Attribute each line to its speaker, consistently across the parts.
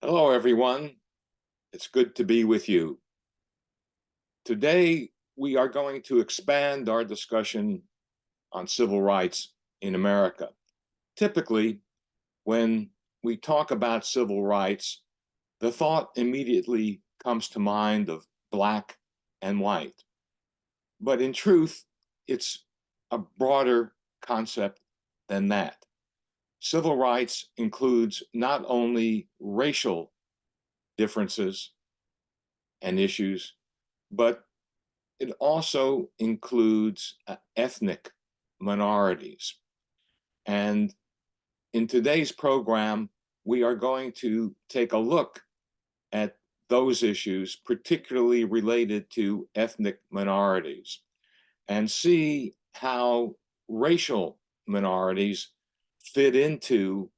Speaker 1: Hello, everyone. It's good to be with you. Today, we are going to expand our discussion on civil rights in America. Typically, when we talk about civil rights, the thought immediately comes to mind of black and white. But in truth, it's a broader concept than that. Civil rights includes not only racial differences and issues, but it also includes ethnic minorities. And in today's program, we are going to take a look at those issues, particularly related to ethnic minorities, and see how racial minorities fit into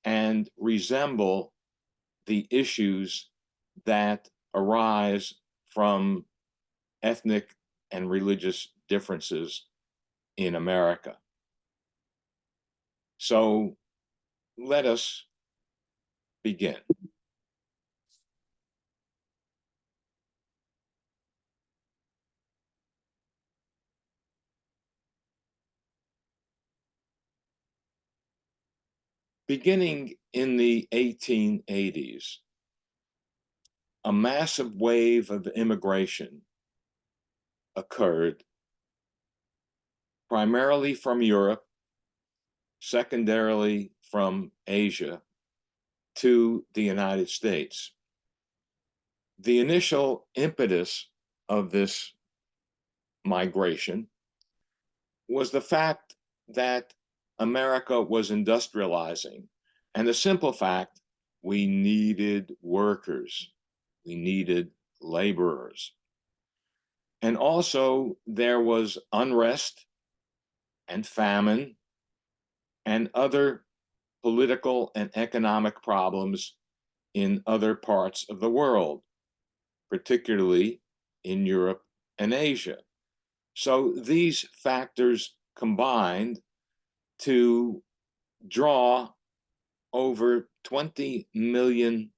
Speaker 1: and resemble the issues that arise from ethnic and religious differences in America. So let us begin. Beginning in the 1880s, a massive wave of immigration occurred, primarily from Europe, secondarily from Asia, to the United States. The initial impetus of this migration was the fact that America was industrializing, and the simple fact we needed workers, we needed laborers. And also, there was unrest and famine and other political and economic problems in other parts of the world, particularly in Europe and Asia. So these factors combined to draw over 20 million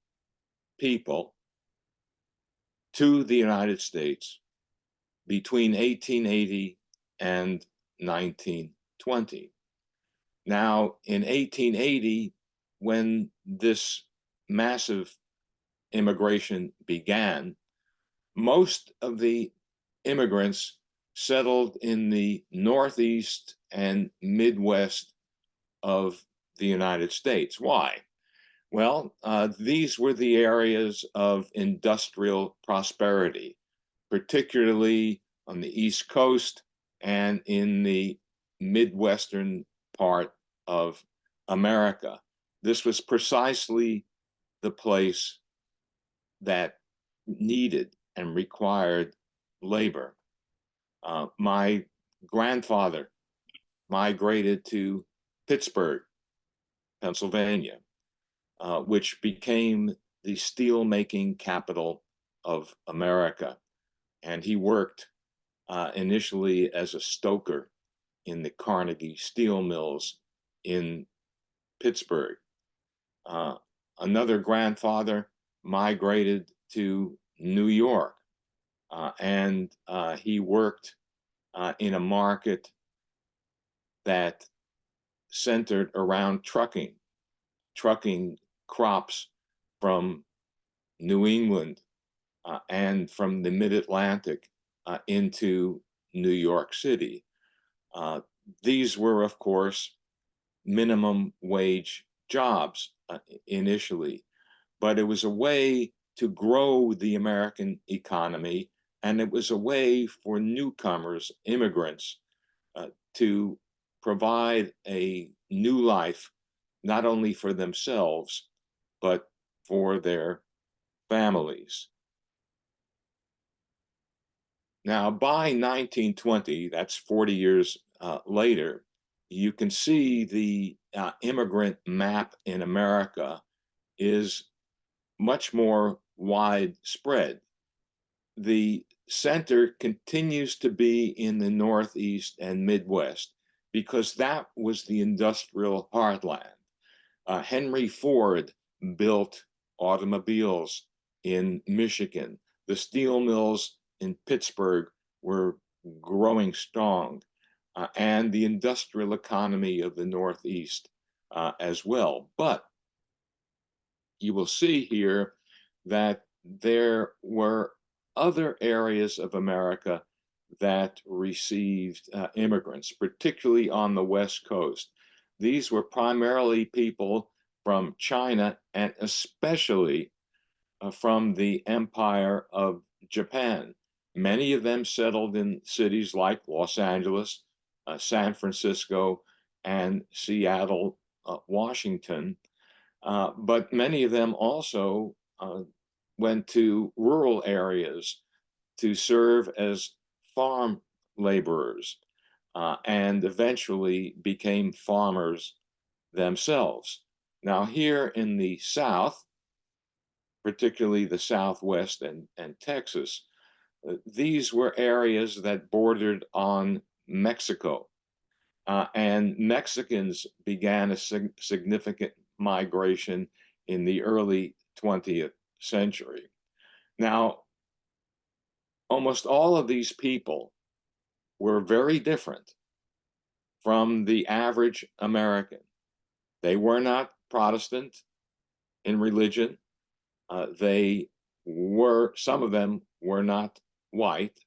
Speaker 1: people to the United States between 1880 and 1920. Now, in 1880, when this massive immigration began, most of the immigrants settled in the Northeast and Midwest of the United States. Why? Well, these were the areas of industrial prosperity, particularly on the East Coast and in the Midwestern part of America. This was precisely the place that needed and required labor. My grandfather migrated to Pittsburgh, Pennsylvania, which became the steel-making capital of America. And he worked initially as a stoker in the Carnegie steel mills in Pittsburgh. Another grandfather migrated to New York, and he worked in a market that centered around trucking crops from New England and from the mid-Atlantic into New York City. These were, of course, minimum wage jobs initially, but it was a way to grow the American economy, and it was a way for newcomers, immigrants, to provide a new life, not only for themselves, but for their families. Now, by 1920, that's 40 years later, you can see the immigrant map in America is much more widespread. The center continues to be in the Northeast and Midwest because that was the industrial heartland. Henry Ford built automobiles in Michigan. The steel mills in Pittsburgh were growing strong, and the industrial economy of the Northeast as well. But you will see here that there were other areas of America that received immigrants, particularly on the West Coast. These were primarily people from China and especially from the Empire of Japan. Many of them settled in cities like Los Angeles, San Francisco, and Seattle, Washington. But many of them also went to rural areas to serve as farm laborers and eventually became farmers themselves. Now, here in the South, particularly the Southwest and Texas, these were areas that bordered on Mexico. And Mexicans began a significant migration in the early 20th century. Now, almost all of these people were very different from the average American. They were not Protestant in religion. Some of them were not white,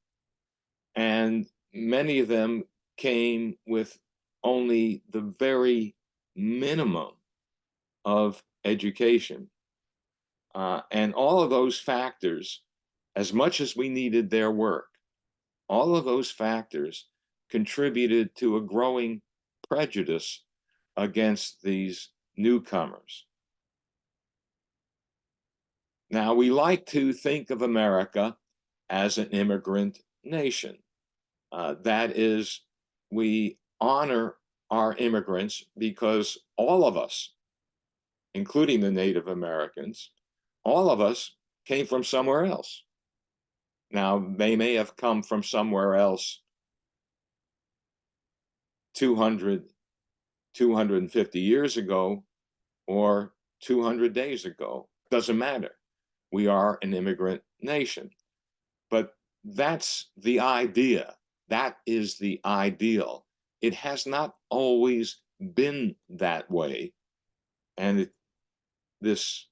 Speaker 1: and many of them came with only the very minimum of education. And all of those factors, as much as we needed their work, all of those factors contributed to a growing prejudice against these newcomers. Now, we like to think of America as an immigrant nation. That is, we honor our immigrants because all of us, including the Native Americans, all of us came from somewhere else. Now, they may have come from somewhere else 200, 250 years ago or 200 days ago. Doesn't matter. We are an immigrant nation. But that's the idea. That is the ideal. It has not always been that way. And this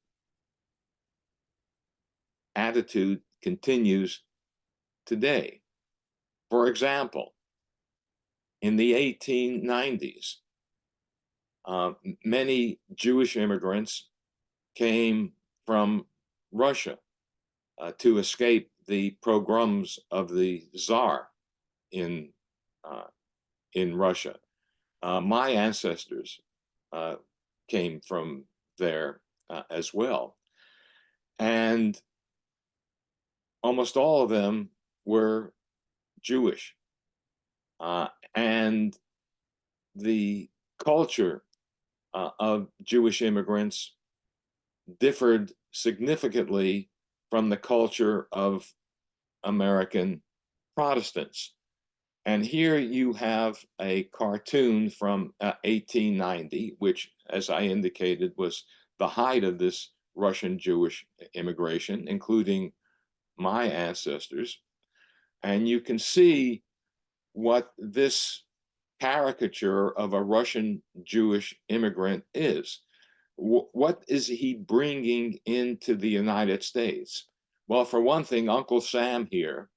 Speaker 1: attitude continues today. For example, in the 1890s, many Jewish immigrants came from Russia to escape the pogroms of the Tsar in Russia. My ancestors came from there as well. And almost all of them were Jewish. And the culture of Jewish immigrants differed significantly from the culture of American Protestants. And here you have a cartoon from 1890, which, as I indicated, was the height of this Russian Jewish immigration, including my ancestors. And you can see what this caricature of a Russian Jewish immigrant is. What is he bringing into the United States? Well, for one thing, Uncle Sam here,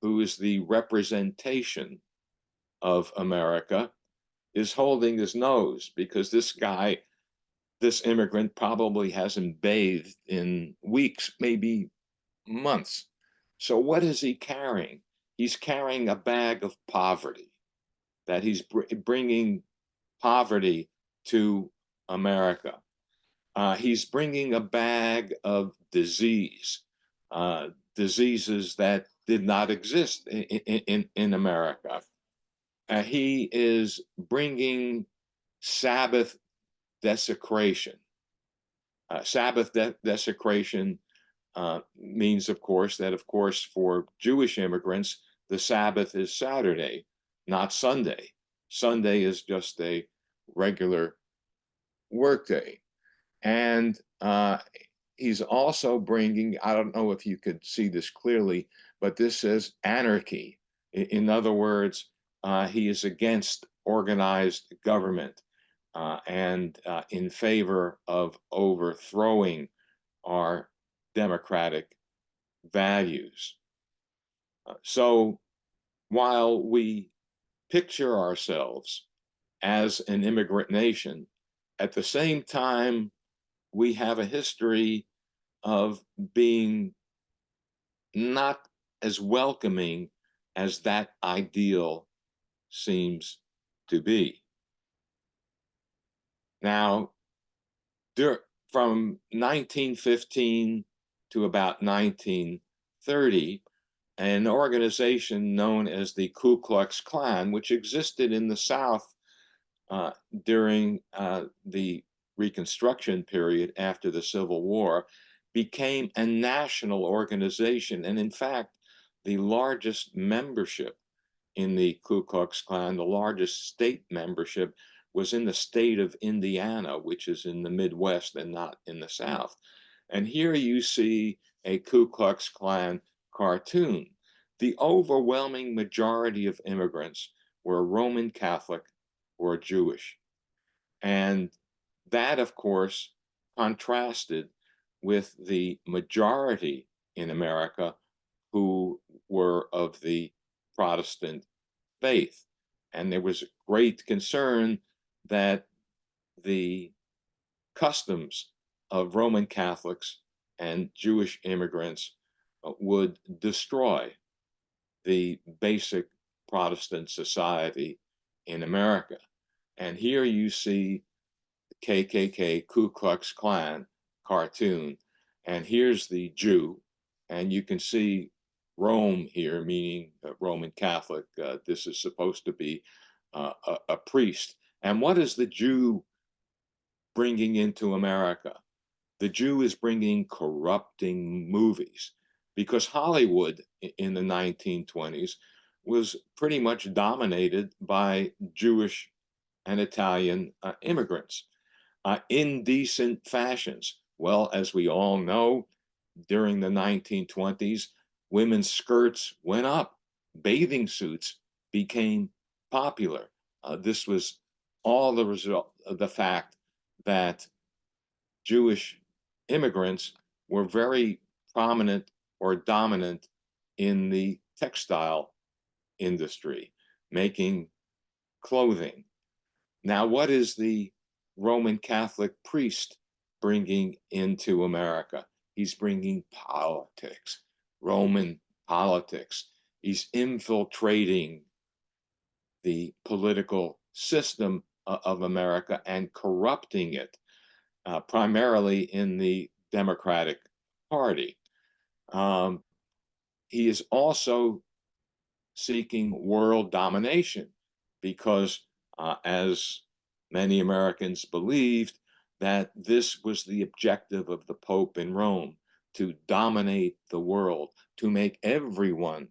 Speaker 1: who is the representation of America, is holding his nose because this guy, this immigrant, probably hasn't bathed in weeks, maybe months. So what is he carrying? He's carrying a bag of poverty, that he's bringing poverty to America. He's bringing a bag of disease, diseases that did not exist in America. He is bringing Sabbath desecration. Sabbath desecration means, of course, for Jewish immigrants, the Sabbath is Saturday, not Sunday. Sunday is just a regular workday. And he's also bringing, I don't know if you could see this clearly, but this says anarchy. In other words, he is against organized government and in favor of overthrowing our democratic values. So while we picture ourselves as an immigrant nation, at the same time, we have a history of being not as welcoming as that ideal seems to be. Now, from 1915 to about 1930, an organization known as the Ku Klux Klan, which existed in the South during the Reconstruction period after the Civil War, became a national organization. And in fact, the largest membership in the Ku Klux Klan, the largest state membership, was in the state of Indiana, which is in the Midwest and not in the South. And here you see a Ku Klux Klan cartoon. The overwhelming majority of immigrants were Roman Catholic or Jewish. And that, of course, contrasted with the majority in America who were of the Protestant faith. And there was great concern that the customs of Roman Catholics and Jewish immigrants would destroy the basic Protestant society in America. And here you see the KKK, Ku Klux Klan cartoon, and here's the Jew, and you can see Rome here, meaning Roman Catholic. This is supposed to be a priest. And what is the Jew bringing into America? The Jew is bringing corrupting movies because Hollywood in the 1920s was pretty much dominated by Jewish and Italian immigrants. Indecent fashions. Well, as we all know, during the 1920s, women's skirts went up, bathing suits became popular. This was all the result of the fact that Jewish immigrants were very prominent or dominant in the textile industry, making clothing. Now, what is the Roman Catholic priest bringing into America? He's bringing politics, Roman politics. He's infiltrating the political system of America and corrupting it, primarily in the Democratic Party. He is also seeking world domination because, as many Americans believed, that this was the objective of the Pope in Rome, to dominate the world, to make everyone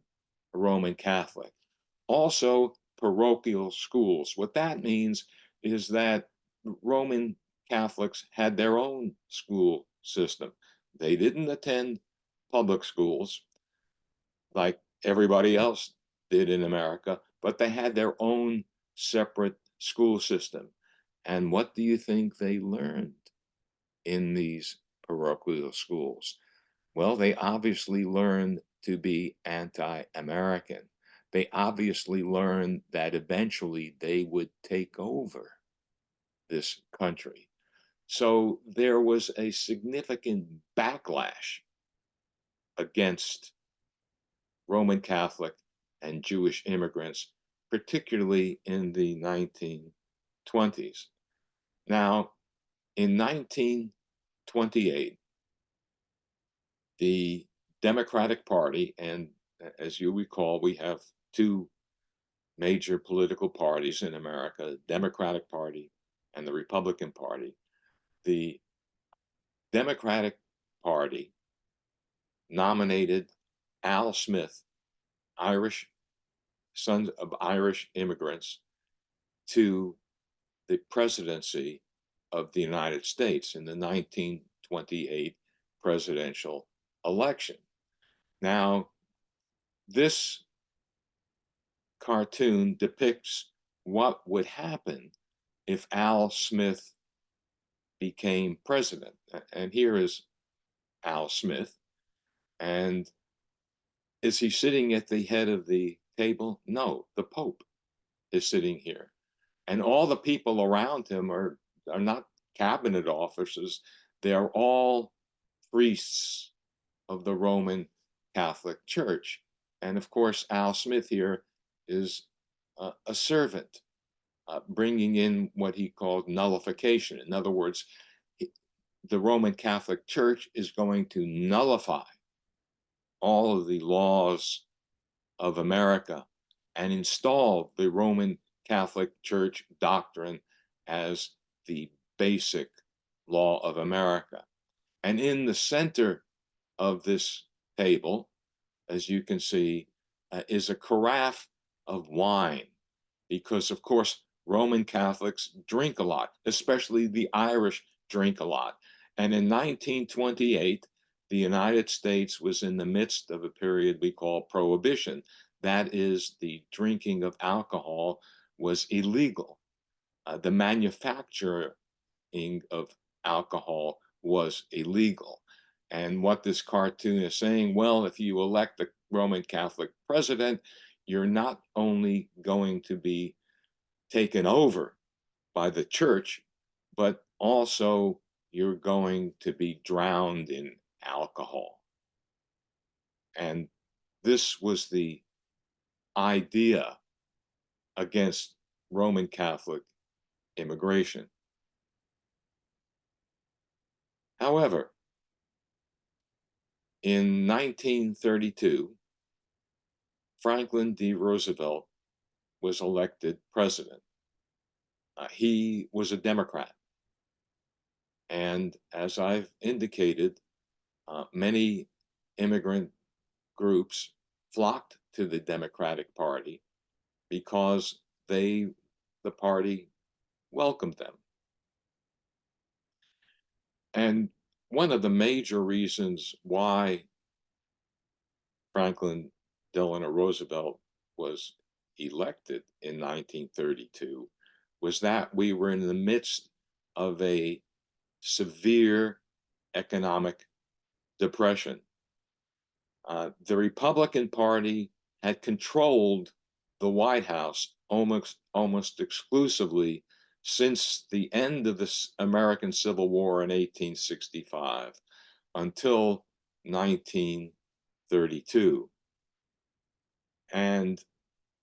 Speaker 1: a Roman Catholic. Also, parochial schools. What that means is that Roman Catholics had their own school system. They didn't attend public schools like everybody else did in America, but they had their own separate school system. And what do you think they learned in these parochial schools? Well, they obviously learned to be anti-American. They obviously learned that eventually they would take over this country. So there was a significant backlash against Roman Catholic and Jewish immigrants, particularly in the 1920s. Now, in 1928, the Democratic Party, and as you recall, we have two major political parties in America, the Democratic Party and the Republican Party. The Democratic Party nominated Al Smith, Irish, sons of Irish immigrants, to the presidency of the United States in the 1928 presidential election. Now, this cartoon depicts what would happen if Al Smith became president. And here is Al Smith. And is he sitting at the head of the table? No, the Pope is sitting here. And all the people around him are not cabinet officers, they're all priests of the Roman Catholic Church. And of course, Al Smith here is a servant, bringing in what he called nullification. In other words, the Roman Catholic Church is going to nullify all of the laws of America and install the Roman Catholic Church doctrine as the basic law of America. And in the center of this table, as you can see, is a carafe of wine, because of course Roman Catholics drink a lot, especially the Irish drink a lot. And in 1928, the United States was in the midst of a period we call prohibition. That is, the drinking of alcohol was illegal. The manufacturing of alcohol was illegal. And what this cartoon is saying, well, if you elect a Roman Catholic president, you're not only going to be taken over by the church, but also you're going to be drowned in alcohol. And this was the idea against Roman Catholic immigration. However, in 1932, Franklin D. Roosevelt was elected president. He was a Democrat. And as I've indicated, many immigrant groups flocked to the Democratic Party because the party welcomed them. And one of the major reasons why Franklin Delano Roosevelt was elected in 1932 was that we were in the midst of a severe economic depression. The Republican Party had controlled the White House almost exclusively since the end of the American Civil War in 1865 until 1932. And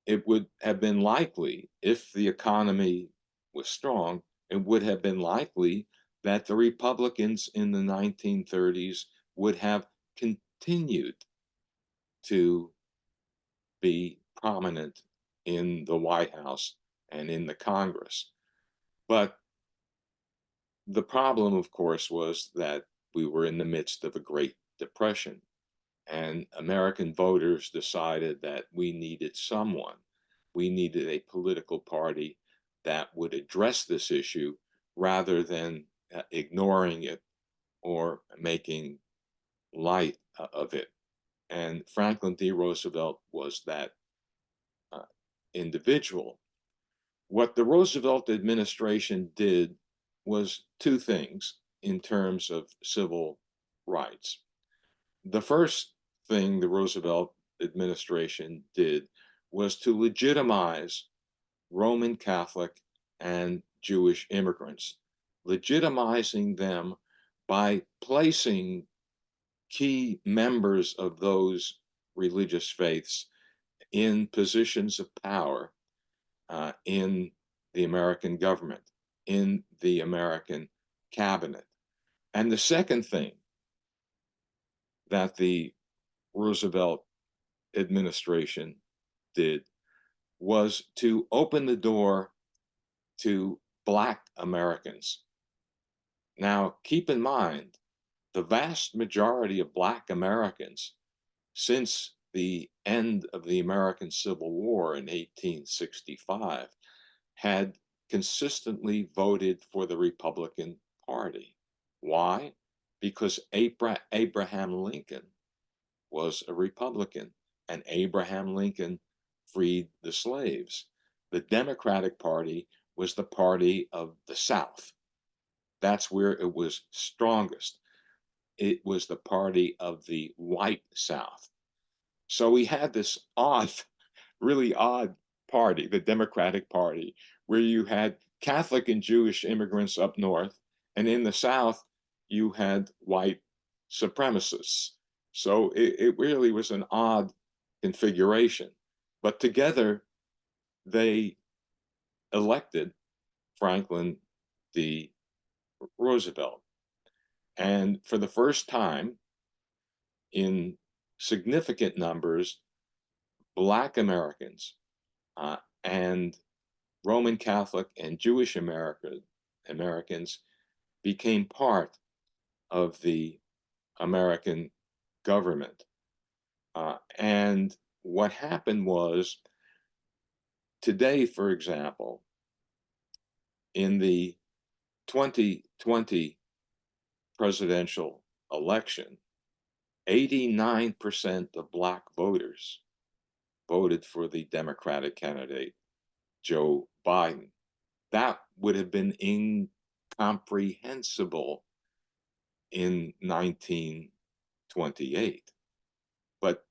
Speaker 1: it would have been likely, if the economy was strong, it would have been likely that the Republicans in the 1930s would have continued to be prominent in the White House and in the Congress. But the problem, of course, was that we were in the midst of a Great Depression, and American voters decided that we needed someone. We needed a political party that would address this issue rather than ignoring it or making light of it. And Franklin D. Roosevelt was that individual. What the Roosevelt administration did was two things in terms of civil rights. The first thing the Roosevelt administration did was to legitimize Roman Catholic and Jewish immigrants, legitimizing them by placing key members of those religious faiths in positions of power in the American government, in the American cabinet. And the second thing that the Roosevelt administration did was to open the door to Black Americans. Now, keep in mind, the vast majority of Black Americans since the end of the American Civil War in 1865 had consistently voted for the Republican Party. Why? because Abraham Lincoln was a Republican, and Abraham Lincoln freed the slaves. The Democratic Party was the party of the South. That's where it was strongest. It was the party of the white South. So we had this odd, really odd party, the Democratic Party, where you had Catholic and Jewish immigrants up north, and in the South, you had white supremacists. So it really was an odd configuration. But together, they elected Franklin D. Roosevelt. And for the first time in significant numbers, Black Americans and Roman Catholic and Jewish Americans became part of the American government. And what happened was, today, for example, in the 2020 presidential election, 89% of Black voters voted for the Democratic candidate, Joe Biden. That would have been incomprehensible in 1928. But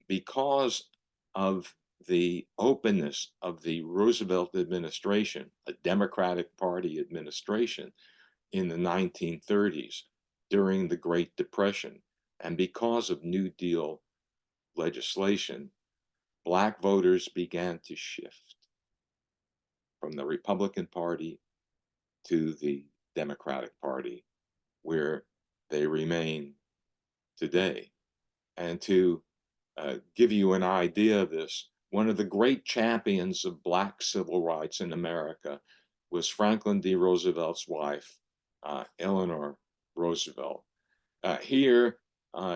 Speaker 1: because of the openness of the Roosevelt administration, a Democratic Party administration in the 1930s during the Great Depression, and because of New Deal legislation, Black voters began to shift from the Republican Party to the Democratic Party, where they remain today. And to give you an idea of this, one of the great champions of Black civil rights in America was Franklin D. Roosevelt's wife, Eleanor Roosevelt. Here,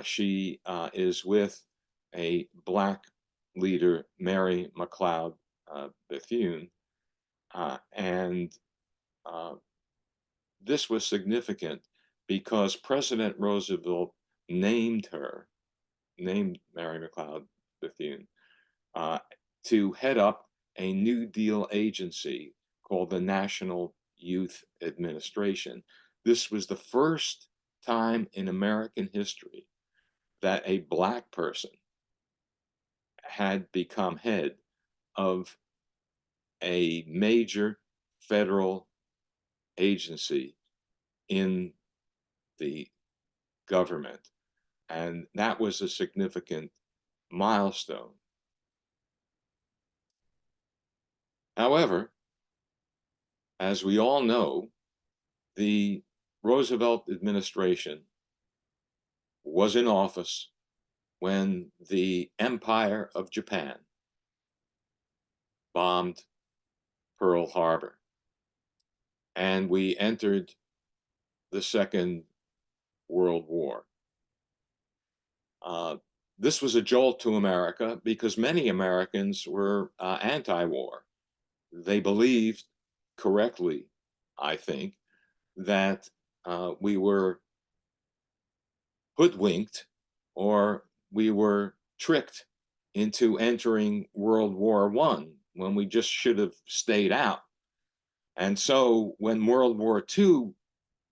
Speaker 1: she is with a Black leader, Mary McLeod Bethune, and this was significant because President Roosevelt named Mary McLeod Bethune, to head up a New Deal agency called the National Youth Administration. This was the first time in American history that a Black person had become head of a major federal agency in the government. And that was a significant milestone. However, as we all know, the Roosevelt administration was in office when the Empire of Japan bombed Pearl Harbor, and we entered the Second World War. This was a jolt to America because many Americans were anti-war. They believed correctly, I think, that we were hoodwinked or we were tricked into entering World War I when we just should have stayed out. And so when World War II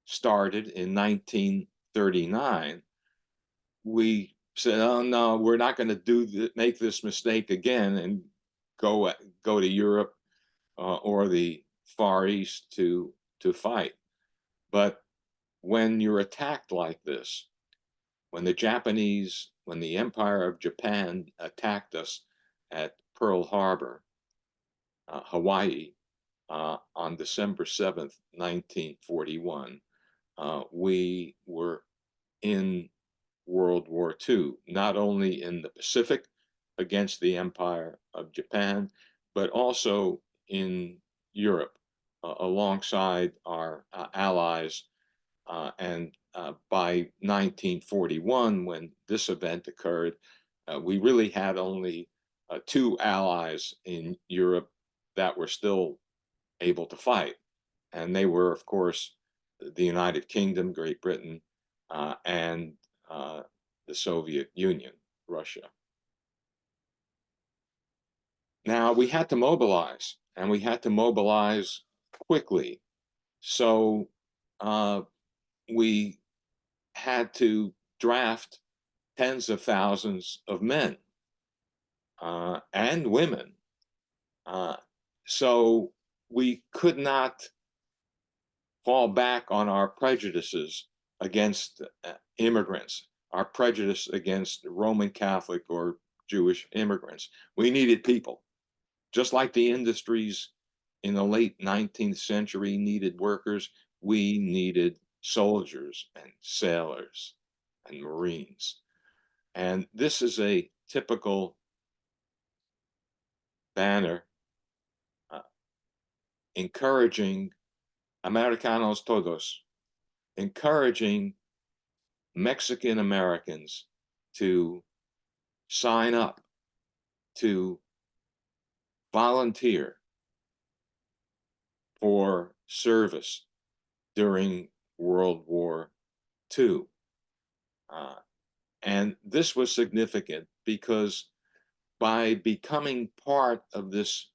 Speaker 1: started in 1939, we said, "Oh no, we're not going to make this mistake again and go to Europe or the Far East to fight." But when you're attacked like this, when the Empire of Japan attacked us at Pearl Harbor, Hawaii, on December 7th, 1941, we were in World War II, not only in the Pacific against the Empire of Japan, but also in Europe alongside our allies. And by 1941, when this event occurred, we really had only two allies in Europe that were still able to fight. And they were, of course, the United Kingdom, Great Britain, and the Soviet Union, Russia. Now, we had to mobilize, and we had to mobilize quickly. So we had to draft tens of thousands of men and women. Uh, so we could not fall back on our prejudices against immigrants, our prejudice against Roman Catholic or Jewish immigrants. We needed people, just like the industries in the late 19th century needed workers. We needed soldiers and sailors and Marines. And this is a typical banner uh, encouraging Americanos todos, encouraging Mexican Americans to sign up, to volunteer for service during World War II. And this was significant because by becoming part of this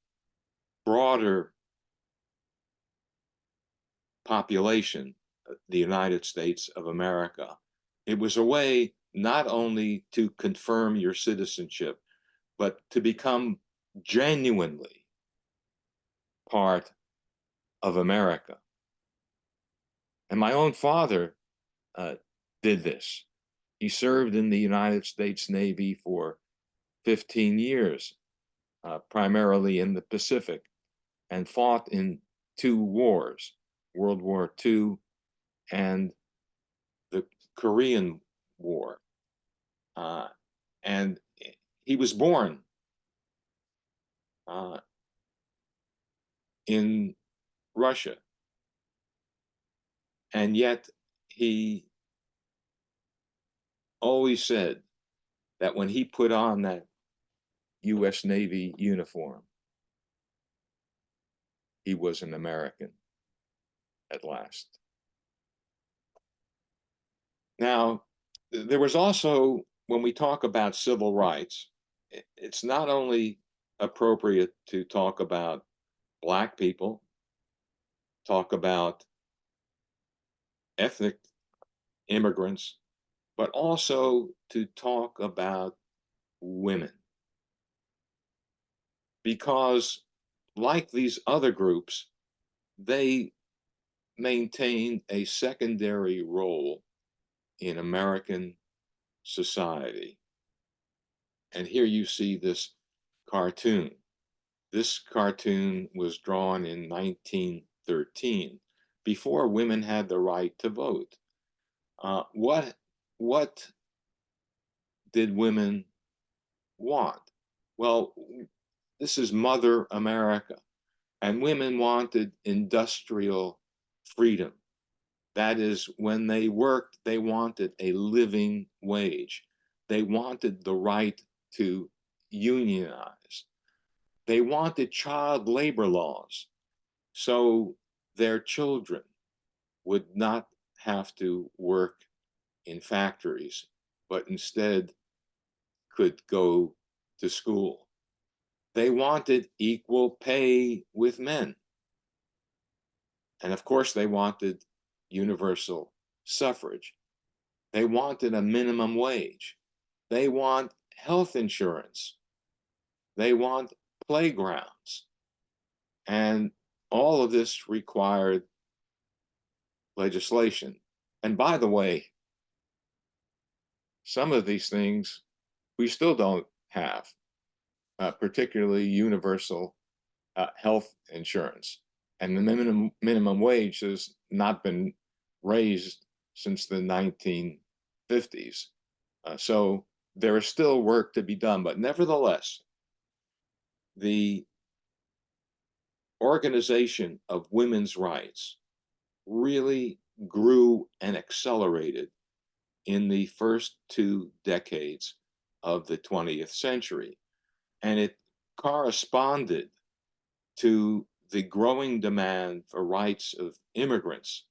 Speaker 1: broader population, the United States of America, it was a way not only to confirm your citizenship, but to become genuinely part of America. And my own father did this. He served in the United States Navy for 15 years, primarily in the Pacific, and fought in two wars, World War II and the Korean War. And he was born in Russia. And yet he always said that when he put on that US Navy uniform, he was an American at last. Now, there was also, when we talk about civil rights, it's not only appropriate to talk about Black people, talk about ethnic immigrants, but also to talk about women. Because, like these other groups, they maintained a secondary role in American society. And here you see this cartoon. This cartoon was drawn in 1913, before women had the right to vote. What did women want? Well, this is Mother America, and women wanted industrial freedom. That is, when they worked, they wanted a living wage. They wanted the right to unionize. They wanted child labor laws so their children would not have to work in factories, but instead could go to school. They wanted equal pay with men. And of course, they wanted universal suffrage. They wanted a minimum wage. They want health insurance. They want playgrounds. And all of this required legislation. And by the way, some of these things we still don't have, particularly universal health insurance. And the minimum wage has not been raised since the 1950s. So there is still work to be done, but nevertheless, the organization of women's rights really grew and accelerated in the first 2 decades of the 20th century. And it corresponded to the growing demand for rights of immigrants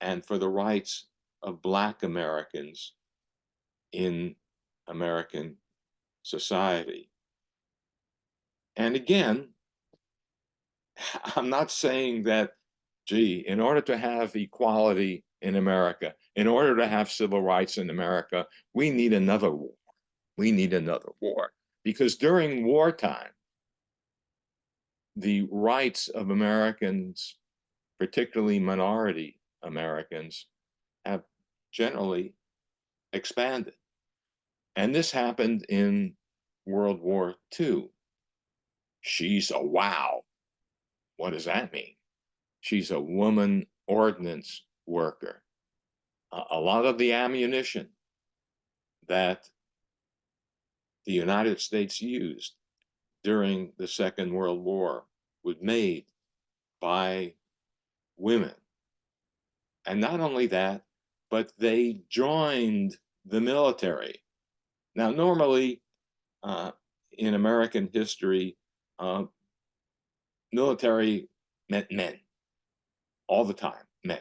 Speaker 1: and for the rights of Black Americans in American society. And again, I'm not saying that, gee, in order to have equality in America, in order to have civil rights in America, we need another war. We need another war. Because during wartime, the rights of Americans, particularly minority Americans, have generally expanded. And this happened in World War II. She's a wow. What does that mean? She's a woman ordnance worker. A lot of the ammunition that the United States used during the Second World War was made by women. And not only that, but they joined the military. Now, normally in American history, military meant men all the time, men.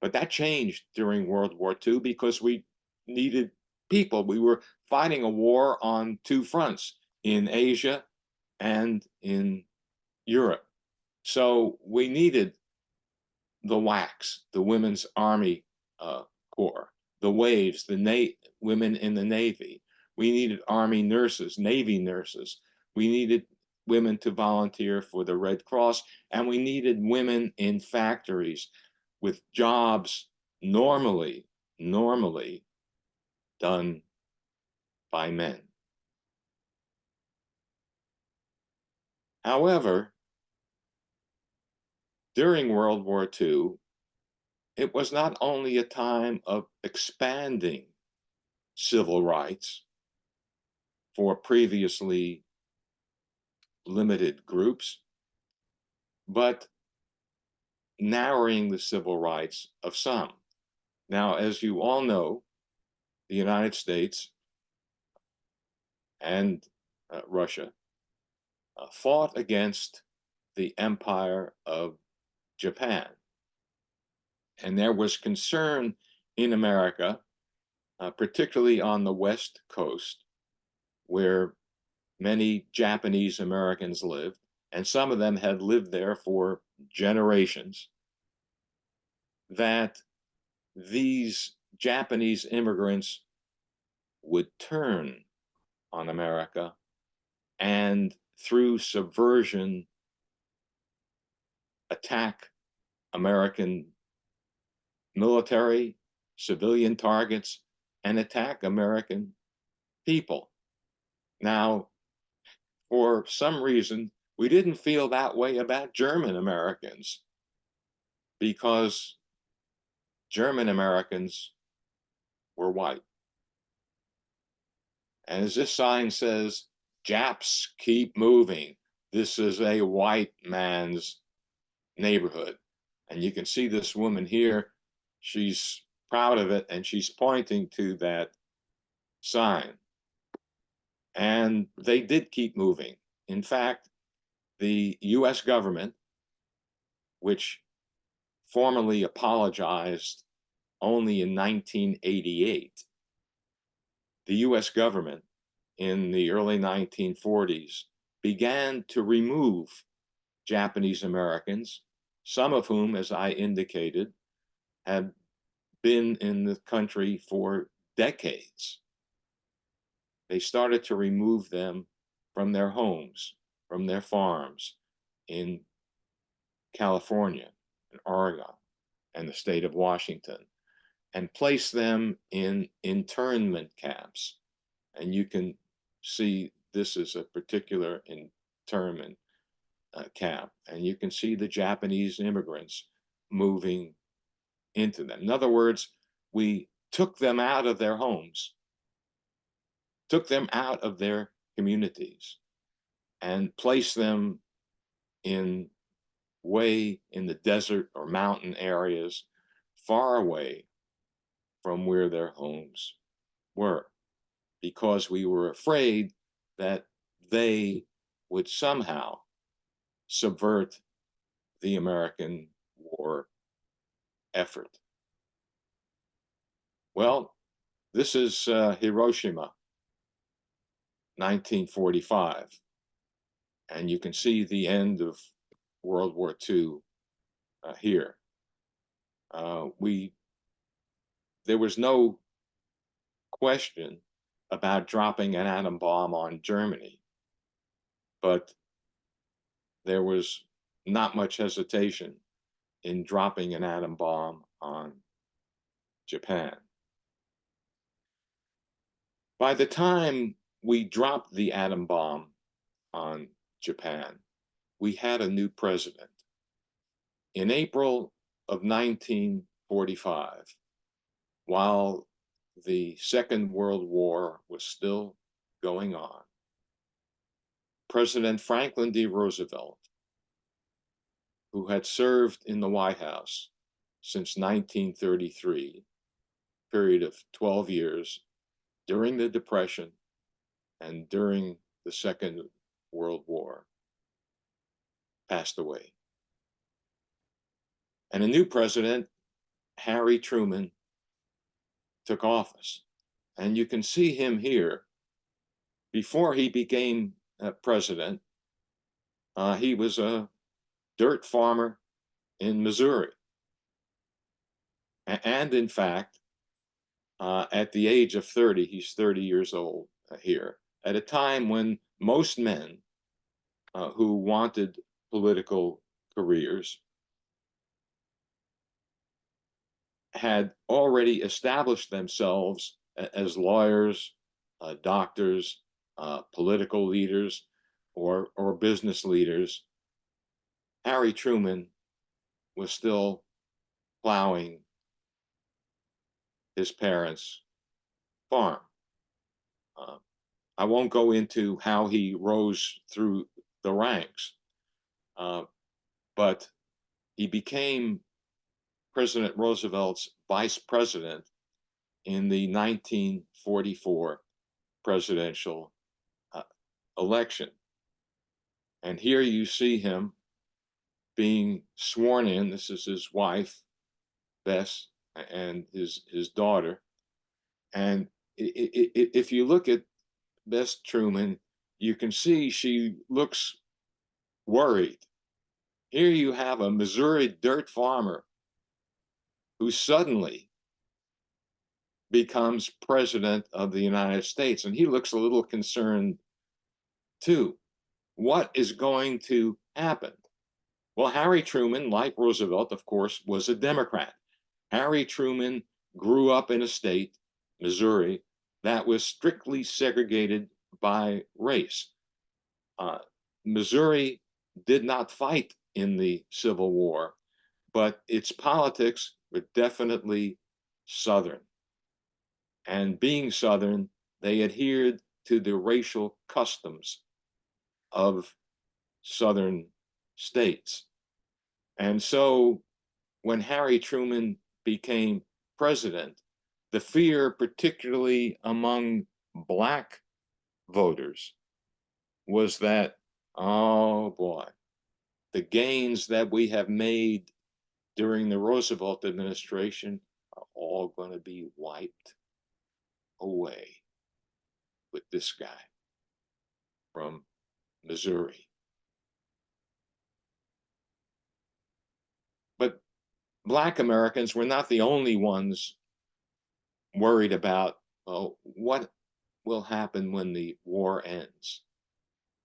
Speaker 1: But that changed during World War II because we needed people. We were fighting a war on two fronts, in Asia and in Europe. So we needed the WACs, the Women's Army Corps, the WAVES, the women in the Navy. We needed Army nurses, Navy nurses. We needed women to volunteer for the Red Cross, and we needed women in factories with jobs normally done by men. However, during World War II, it was not only a time of expanding civil rights for previously limited groups, but narrowing the civil rights of some. Now, as you all know, the United States and Russia fought against the Empire of Japan. And there was concern in America, particularly on the West Coast, where many Japanese Americans lived, and some of them had lived there for generations, that these Japanese immigrants would turn on America and through subversion attack American military, civilian targets, and attack American people. Now, for some reason, we didn't feel that way about German Americans because German Americans were white. And as this sign says, Japs keep moving. This is a white man's neighborhood. And you can see this woman here. She's proud of it, and she's pointing to that sign. And they did keep moving. In fact, the US government, which formally apologized only in 1988, the US government in the early 1940s began to remove Japanese Americans, some of whom, as I indicated, had been in the country for decades. They started to remove them from their homes, from their farms in California and Oregon and the state of Washington, and place them in internment camps. And you can see this is a particular internment camp, and you can see the Japanese immigrants moving into them. In other words, we took them out of their homes, took them out of their communities, and placed them in way in the desert or mountain areas far away from where their homes were, because we were afraid that they would somehow subvert the American war effort. Well, this is Hiroshima, 1945, and you can see the end of World War II here. We There was no question about dropping an atom bomb on Germany, but there was not much hesitation in dropping an atom bomb on Japan. By the time we dropped the atom bomb on Japan, we had a new president. In April of 1945, while the Second World War was still going on, President Franklin D. Roosevelt, who had served in the White House since 1933, period of 12 years, during the Depression and during the Second World War, passed away. And a new president, Harry Truman, took office. And you can see him here. Before he became president, he was a dirt farmer in Missouri. And in fact, at the age of 30, he's 30 years old here, at a time when most men who wanted political careers had already established themselves as lawyers, doctors, political leaders, or business leaders. Harry Truman was still plowing his parents' farm. I won't go into how he rose through the ranks, but he became President Roosevelt's vice president in the 1944 presidential election. And here you see him being sworn in. This is his wife, Bess, and his daughter. And if you look at Bess Truman, you can see she looks worried. Here you have a Missouri dirt farmer who suddenly becomes president of the United States, and he looks a little concerned too. What is going to happen? Well, Harry Truman, like Roosevelt, of course, was a Democrat. Harry Truman grew up in a state, Missouri, that was strictly segregated by race. Missouri did not fight in the Civil War, but its politics were definitely Southern. And being Southern, they adhered to the racial customs of Southern states. And so when Harry Truman became president, the fear, particularly among Black voters, was that, oh boy, the gains that we have made during the Roosevelt administration are all going to be wiped away with this guy from Missouri. But Black Americans were not the only ones worried about, well, what will happen when the war ends?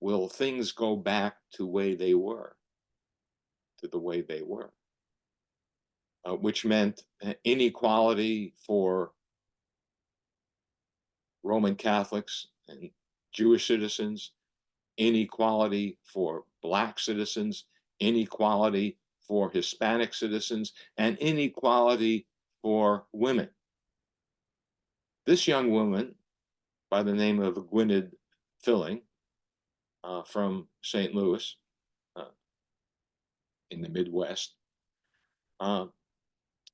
Speaker 1: Will things go back to the way they were? Which meant inequality for Roman Catholics and Jewish citizens, inequality for Black citizens, inequality for Hispanic citizens, and inequality for women. This young woman, by the name of Gwyneth Filling, from St. Louis, in the Midwest,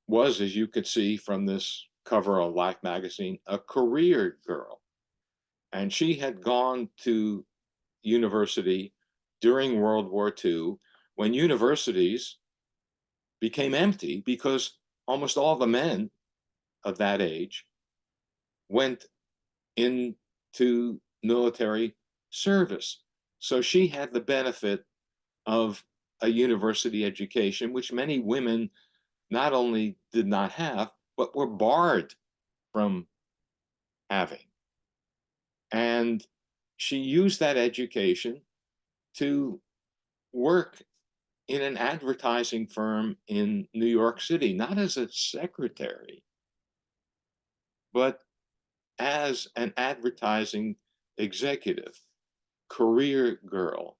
Speaker 1: was, as you could see from this cover of Life magazine, a career girl. And she had gone to university during World War II, when universities became empty because almost all the men of that age went into military service. So she had the benefit of a university education, which many women not only did not have, but were barred from having. And she used that education to work in an advertising firm in New York City, not as a secretary, but as an advertising executive, career girl,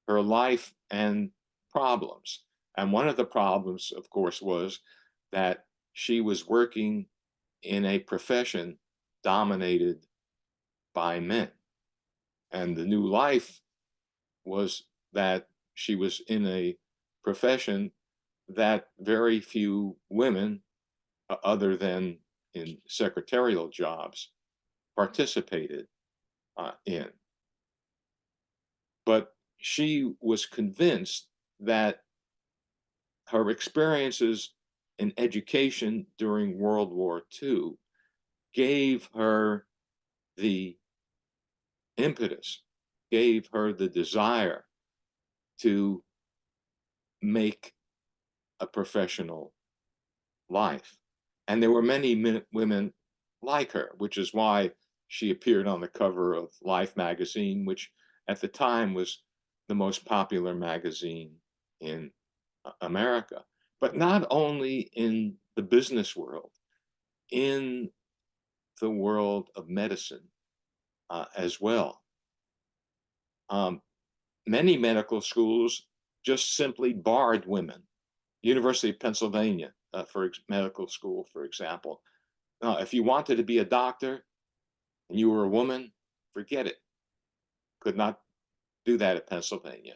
Speaker 1: her life and problems. And one of the problems, of course, was that she was working in a profession dominated by men. And the new life was that she was in a profession that very few women, other than in secretarial jobs, participated in. But she was convinced that her experiences in education during World War II gave her the impetus, gave her the desire to make a professional life. And there were many women like her, which is why she appeared on the cover of Life magazine, which at the time was the most popular magazine in America. But not only in the business world, in the world of medicine as well. Many medical schools just simply barred women. University of Pennsylvania, for medical school, for example. If you wanted to be a doctor and you were a woman, forget it. Could not do that at Pennsylvania.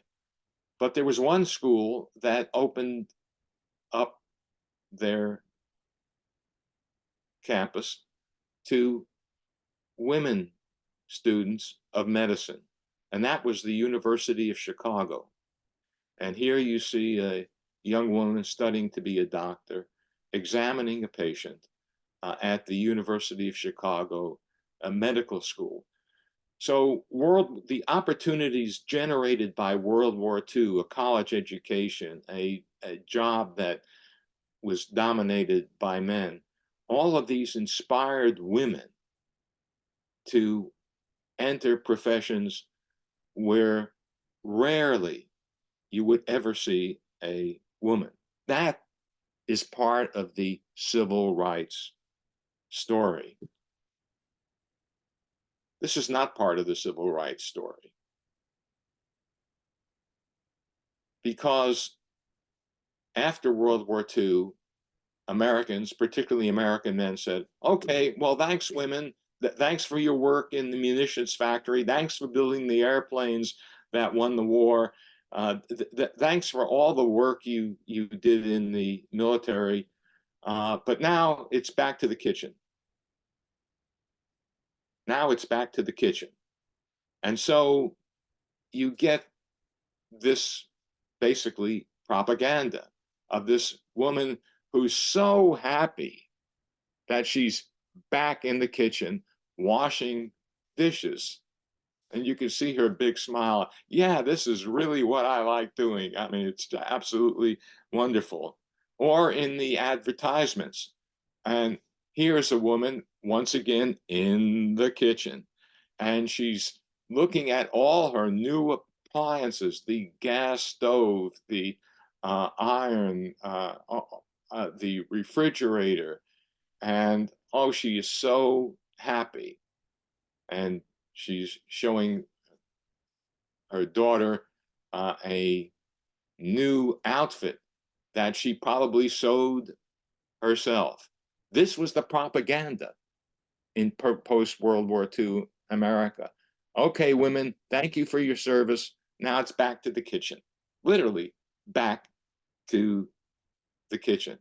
Speaker 1: But there was one school that opened up their campus to women students of medicine, and that was the University of Chicago. And here you see a young woman studying to be a doctor, examining a patient at the University of Chicago medical school. So the opportunities generated by World War II, a college education, a job that was dominated by men, all of these inspired women to enter professions where rarely you would ever see a woman. That is part of the civil rights story. This is not part of the civil rights story. Because after World War II, Americans, particularly American men, said, okay, well, thanks, women. Thanks for your work in the munitions factory. Thanks for building the airplanes that won the war. Thanks for all the work you did in the military. But now it's back to the kitchen. Now it's back to the kitchen. And so you get this basically propaganda of this woman who's so happy that she's back in the kitchen washing dishes. And you can see her big smile. Yeah, this is really what I like doing. I mean, it's absolutely wonderful. Or in the advertisements. And here's a woman, once again, in the kitchen. And she's looking at all her new appliances, the gas stove, the iron, the refrigerator. And oh, she is so happy. And she's showing her daughter a new outfit that she probably sewed herself. This was the propaganda in post-World War II America. Okay, women, thank you for your service. Now it's back to the kitchen. Literally back to the kitchen.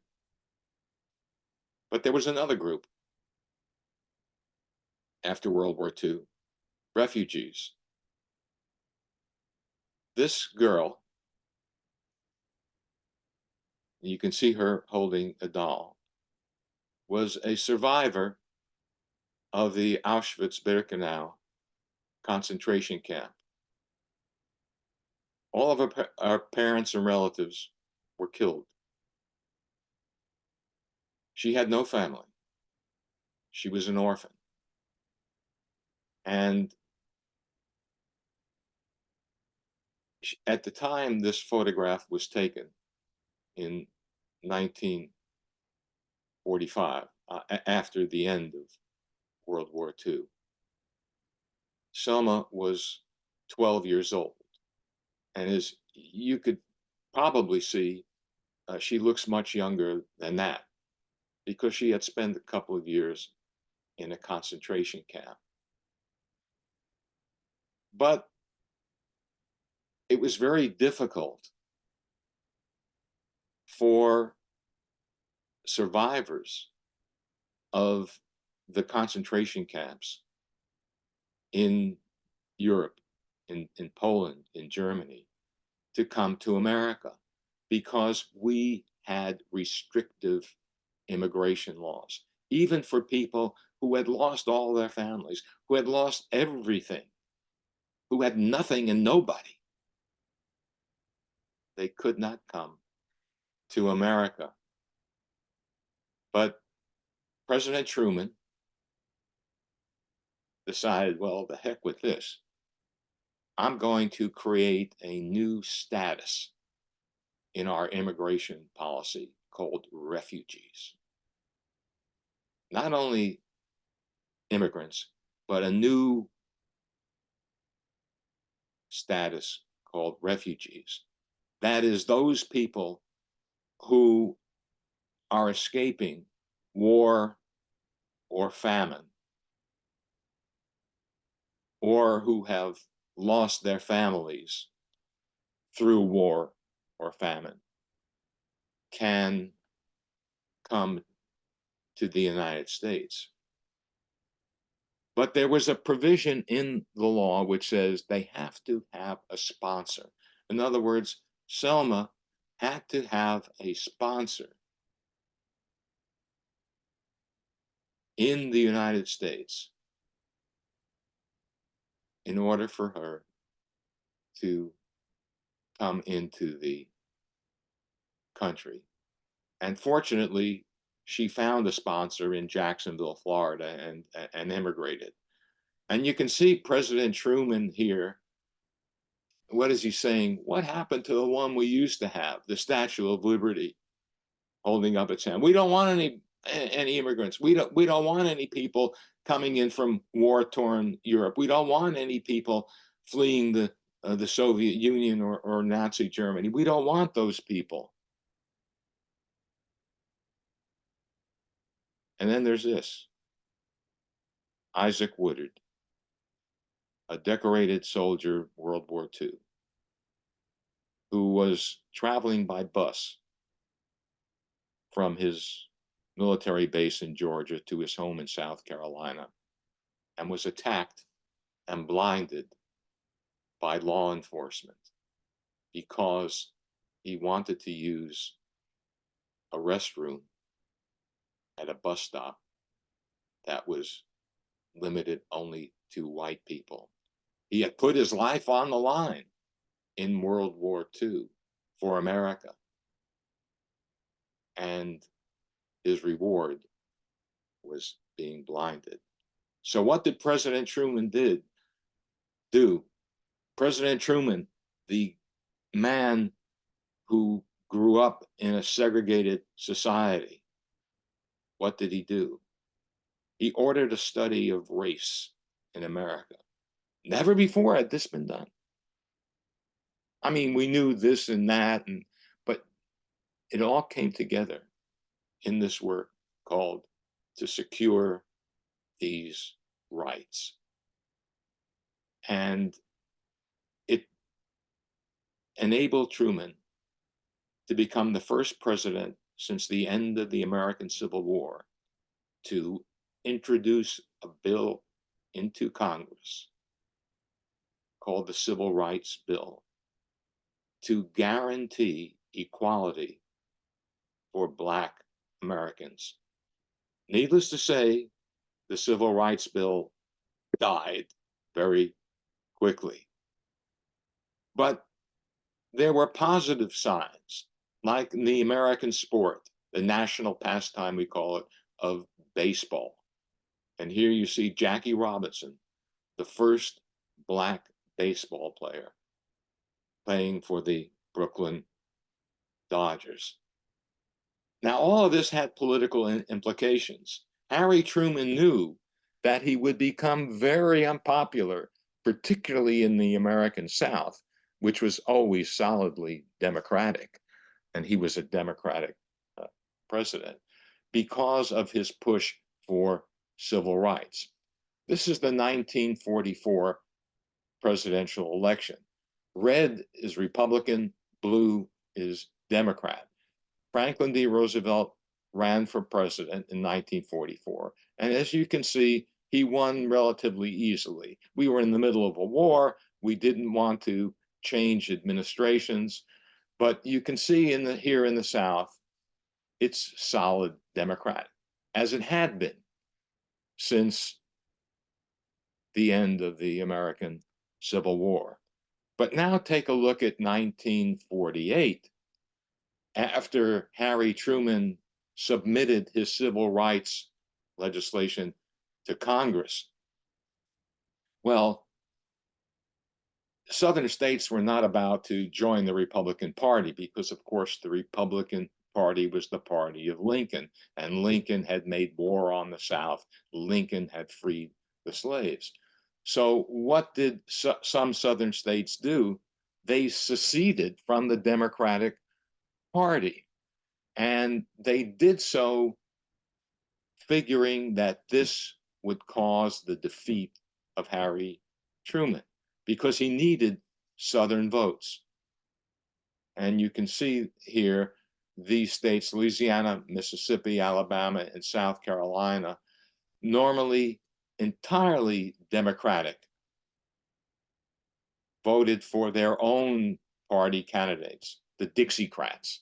Speaker 1: But there was another group after World War II, refugees. This girl, you can see her holding a doll, was a survivor of the Auschwitz-Birkenau concentration camp. All of our parents and relatives were killed. She had no family. She was an orphan. And at the time this photograph was taken in 1945, after the end of World War II, Selma was 12 years old. And as you could probably see, she looks much younger than that because she had spent a couple of years in a concentration camp. But it was very difficult for survivors of the concentration camps in Europe, in Poland, in Germany, to come to America because we had restrictive immigration laws, even for people who had lost all their families, who had lost everything, who had nothing and nobody. They could not come to America. But President Truman decided, well, the heck with this. I'm going to create a new status in our immigration policy called refugees. Not only immigrants, but a new status called refugees. That is, those people who are escaping war or famine, or who have lost their families through war or famine, can come to the United States. But there was a provision in the law which says they have to have a sponsor. In other words, Selma had to have a sponsor in the United States in order for her to come into the country. And fortunately, she found a sponsor in Jacksonville, Florida, and immigrated. And you can see President Truman here. What is he saying? What happened to the one we used to have, the Statue of Liberty, holding up its hand? We don't want any immigrants. We don't want any people coming in from war-torn Europe. We don't want any people fleeing the Soviet Union or Nazi Germany. We don't want those people. And then there's this, Isaac Woodard, a decorated soldier, World War II, who was traveling by bus from his military base in Georgia to his home in South Carolina, and was attacked and blinded by law enforcement because he wanted to use a restroom at a bus stop that was limited only to white people. He had put his life on the line in World War II for America. And his reward was being blinded. So what did President Truman do? President Truman, the man who grew up in a segregated society, what did he do? He ordered a study of race in America. Never before had this been done. I mean, we knew this and that, but it all came together in this work called To Secure These Rights. And it enabled Truman to become the first president since the end of the American Civil War to introduce a bill into Congress called the Civil Rights Bill to guarantee equality for Black Americans. Needless to say, the Civil Rights Bill died very quickly. But there were positive signs, like in the American sport, the national pastime, we call it, of baseball. And here you see Jackie Robinson, the first Black baseball player, playing for the Brooklyn Dodgers. Now, all of this had political implications. Harry Truman knew that he would become very unpopular, particularly in the American South, which was always solidly Democratic, and he was a Democratic president, because of his push for civil rights. This is the 1944 presidential election. Red is Republican, blue is Democrat. Franklin D. Roosevelt ran for president in 1944. And as you can see, he won relatively easily. We were in the middle of a war. We didn't want to change administrations. But you can see here in the South, it's solid Democratic, as it had been since the end of the American Civil War. But now take a look at 1948. After Harry Truman submitted his civil rights legislation to Congress. Well, Southern states were not about to join the Republican Party because, of course, the Republican Party was the party of Lincoln, and Lincoln had made war on the South. Lincoln had freed the slaves. So what did some Southern states do? They seceded from the Democratic Party. And they did so figuring that this would cause the defeat of Harry Truman because he needed Southern votes. And you can see here these states, Louisiana, Mississippi, Alabama, and South Carolina, normally entirely Democratic, voted for their own party candidates, the Dixiecrats.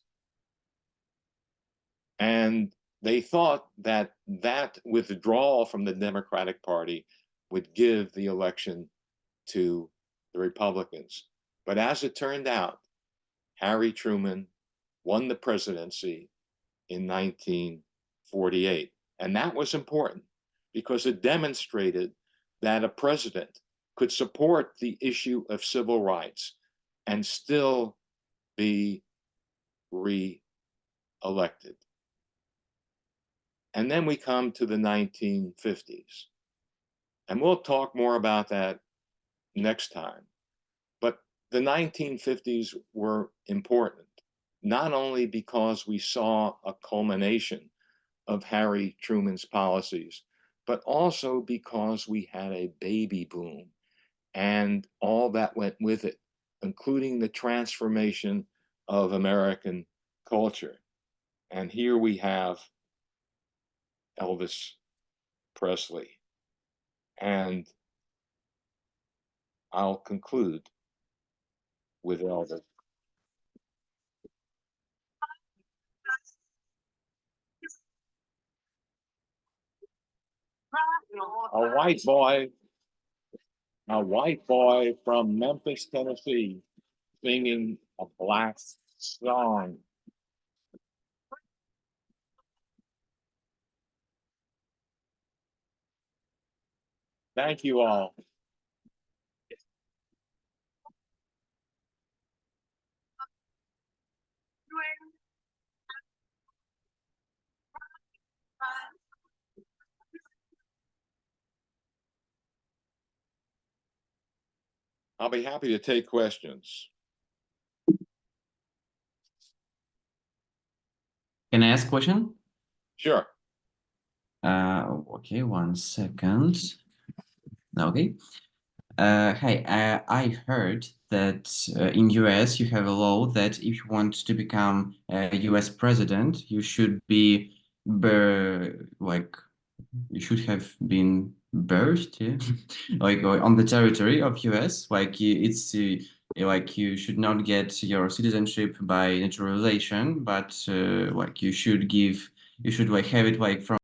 Speaker 1: And they thought that that withdrawal from the Democratic Party would give the election to the Republicans. But as it turned out, Harry Truman won the presidency in 1948. And that was important because it demonstrated that a president could support the issue of civil rights and still be re-elected. And then we come to the 1950s. And we'll talk more about that next time. But the 1950s were important, not only because we saw a culmination of Harry Truman's policies, but also because we had a baby boom and all that went with it, including the transformation of American culture. And here we have Elvis Presley. And I'll conclude with Elvis. A white boy from Memphis, Tennessee, singing a black song. Thank you all. I'll be happy to take questions.
Speaker 2: Can I ask a question?
Speaker 1: Sure.
Speaker 2: Okay, 1 second. Okay. Hey, I heard that in US you have a law that if you want to become a US president, you should be like you should have been birthed, yeah? like on the territory of US. Like it's like you should not get your citizenship by naturalization, but like you should like have it like from